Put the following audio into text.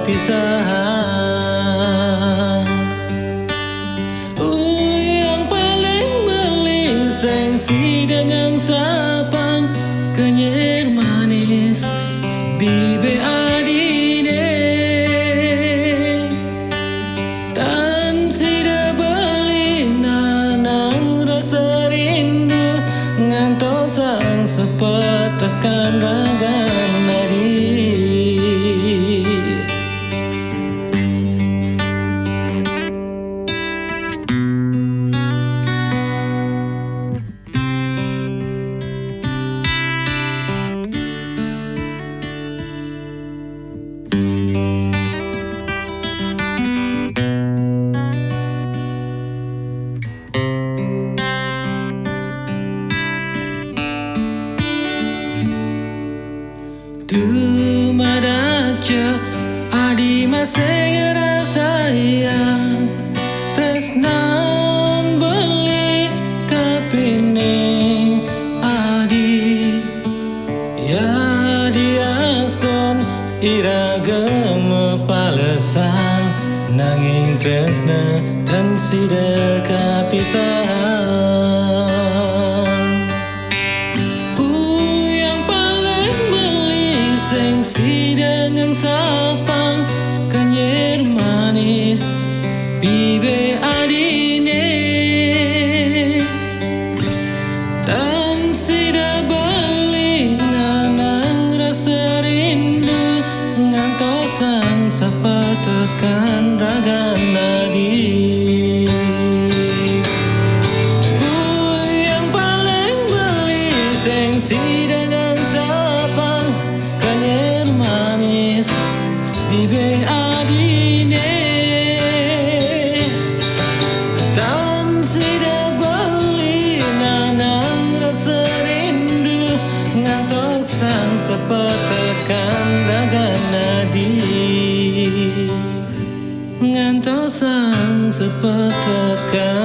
kepisahan. Yang paling beli sensi dengan sapang kenyir manis bibe adine tan sida beli nanang rasa rindu ngantos sang sepet tekan ragan nadi. Tu madaca adi masih rasa yang tresnan beli kapining adi ya diaston iragam palesang nanging tresna dan sida kapisahan. Sensi dengan sapang kenyir manis bibe adine dan sida beli nanang rasa rindu ngantos sang sapa tekan ragan nadi. Yang paling beli sensi dengan sapang kenyir manis bibe adine dan sida beli nanang rasa rindu ngantos sang sapa tekan ragan nadi ngantos sang sapa tekan